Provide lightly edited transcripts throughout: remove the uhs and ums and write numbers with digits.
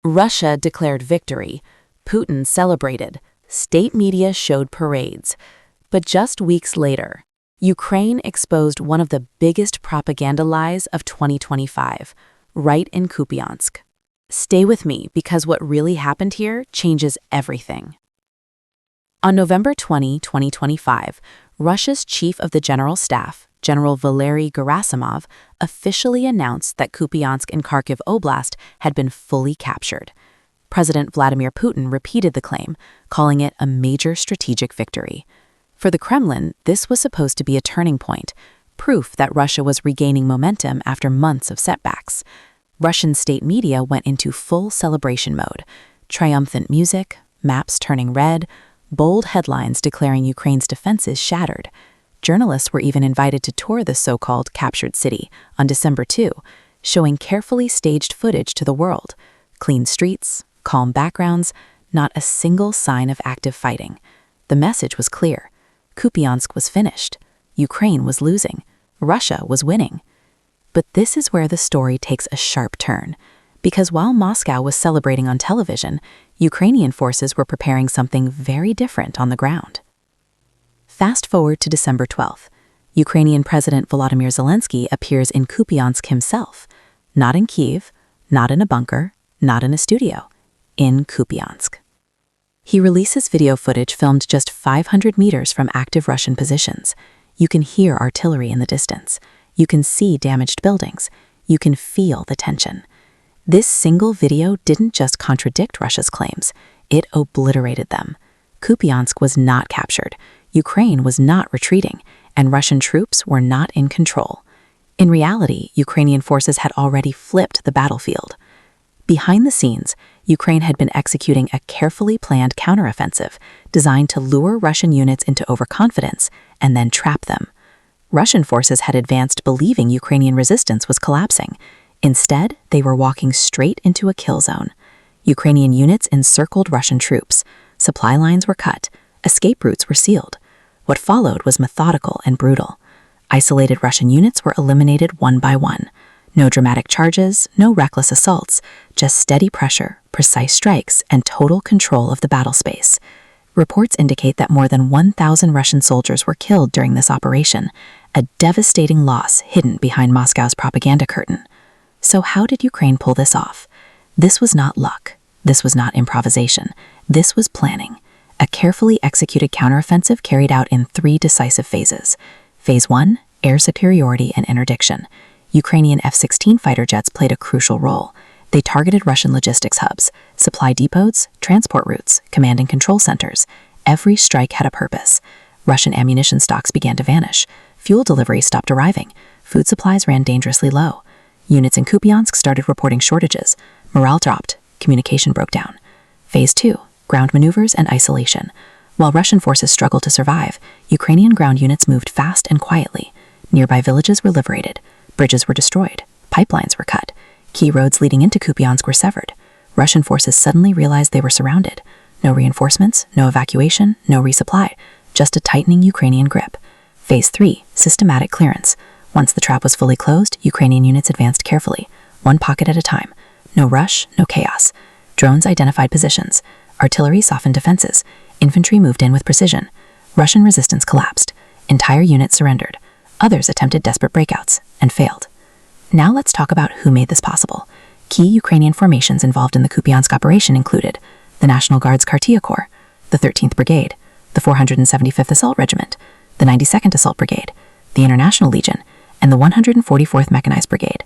Russia declared victory. Putin celebrated. State media showed parades. But just weeks later, Ukraine exposed one of the biggest propaganda lies of 2025, right in Kupiansk. Stay with me because what really happened here changes everything. On November 20, 2025, Russia's Chief of the General Staff, General Valery Gerasimov, officially announced that Kupiansk and Kharkiv Oblast had been fully captured. President Vladimir Putin repeated the claim, calling it a major strategic victory. For the Kremlin, this was supposed to be a turning point, proof that Russia was regaining momentum after months of setbacks. Russian state media went into full celebration mode. Triumphant music, maps turning red, bold headlines declaring Ukraine's defenses shattered. Journalists were even invited to tour the so-called captured city on December 2, showing carefully staged footage to the world. Clean streets, calm backgrounds, not a single sign of active fighting. The message was clear. Kupiansk was finished. Ukraine was losing. Russia was winning. But this is where the story takes a sharp turn. Because while Moscow was celebrating on television, Ukrainian forces were preparing something very different on the ground. Fast forward to December 12th. Ukrainian President Volodymyr Zelenskyy appears in Kupiansk himself. Not in Kyiv, not in a bunker, not in a studio. In Kupiansk. He releases video footage filmed just 500 meters from active Russian positions. You can hear artillery in the distance. You can see damaged buildings. You can feel the tension. This single video didn't just contradict Russia's claims, it obliterated them. Kupiansk was not captured, Ukraine was not retreating, and Russian troops were not in control. In reality, Ukrainian forces had already flipped the battlefield. Behind the scenes, Ukraine had been executing a carefully planned counteroffensive designed to lure Russian units into overconfidence and then trap them. Russian forces had advanced believing Ukrainian resistance was collapsing. Instead, they were walking straight into a kill zone. Ukrainian units encircled Russian troops. Supply lines were cut. Escape routes were sealed. What followed was methodical and brutal. Isolated Russian units were eliminated one by one. No dramatic charges, no reckless assaults, just steady pressure, precise strikes, and total control of the battle space. Reports indicate that more than 1,000 Russian soldiers were killed during this operation, a devastating loss hidden behind Moscow's propaganda curtain. So how did Ukraine pull this off? This was not luck. This was not improvisation. This was planning. A carefully executed counteroffensive carried out in 3 decisive phases. Phase 1, air superiority and interdiction. Ukrainian F-16 fighter jets played a crucial role. They targeted Russian logistics hubs, supply depots, transport routes, command and control centers. Every strike had a purpose. Russian ammunition stocks began to vanish. Fuel deliveries stopped arriving. Food supplies ran dangerously low. Units in Kupiansk started reporting shortages. Morale dropped. Communication broke down. Phase 2, ground maneuvers and isolation. While Russian forces struggled to survive, Ukrainian ground units moved fast and quietly. Nearby villages were liberated. Bridges were destroyed. Pipelines were cut. Key roads leading into Kupiansk were severed. Russian forces suddenly realized they were surrounded. No reinforcements, no evacuation, no resupply, just a tightening Ukrainian grip. Phase 3, systematic clearance. Once the trap was fully closed, Ukrainian units advanced carefully, one pocket at a time. No rush, no chaos. Drones identified positions. Artillery softened defenses. Infantry moved in with precision. Russian resistance collapsed. Entire units surrendered. Others attempted desperate breakouts and failed. Now let's talk about who made this possible. Key Ukrainian formations involved in the Kupiansk operation included the National Guard's Kartia Corps, the 13th Brigade, the 475th Assault Regiment, the 92nd Assault Brigade, the International Legion, and the 144th Mechanized Brigade.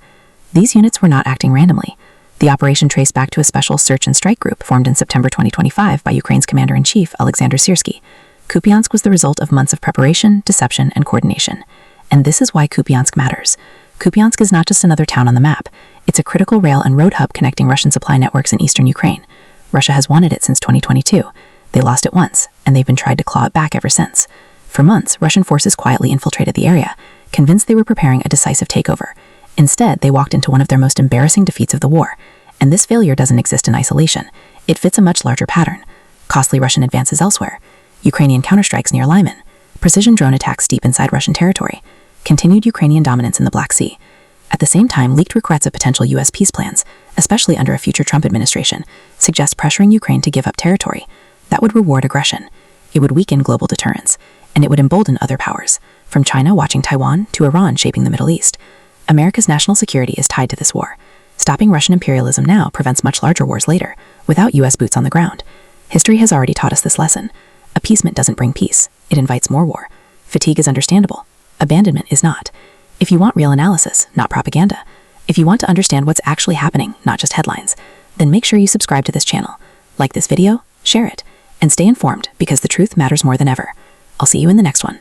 These units were not acting randomly. The operation traced back to a special search and strike group formed in September 2025 by Ukraine's Commander-in-Chief, Alexander Syrsky. Kupiansk was the result of months of preparation, deception, and coordination. And this is why Kupiansk matters. Kupiansk is not just another town on the map. It's a critical rail and road hub connecting Russian supply networks in eastern Ukraine. Russia has wanted it since 2022. They lost it once, and they've been trying to claw it back ever since. For months, Russian forces quietly infiltrated the area, convinced they were preparing a decisive takeover. Instead, they walked into one of their most embarrassing defeats of the war. And this failure doesn't exist in isolation. It fits a much larger pattern. Costly Russian advances elsewhere. Ukrainian counterstrikes near Lyman. Precision drone attacks deep inside Russian territory. Continued Ukrainian dominance in the Black Sea. At the same time, leaked regrets of potential U.S. peace plans, especially under a future Trump administration, suggests pressuring Ukraine to give up territory. That would reward aggression. It would weaken global deterrence, and it would embolden other powers, from China watching Taiwan to Iran shaping the Middle East. America's national security is tied to this war. Stopping Russian imperialism now prevents much larger wars later, without U.S. boots on the ground. History has already taught us this lesson. Appeasement doesn't bring peace. It invites more war. Fatigue is understandable. Abandonment is not. If you want real analysis, not propaganda, if you want to understand what's actually happening, not just headlines, then make sure you subscribe to this channel. Like this video, share it, and stay informed because the truth matters more than ever. I'll see you in the next one.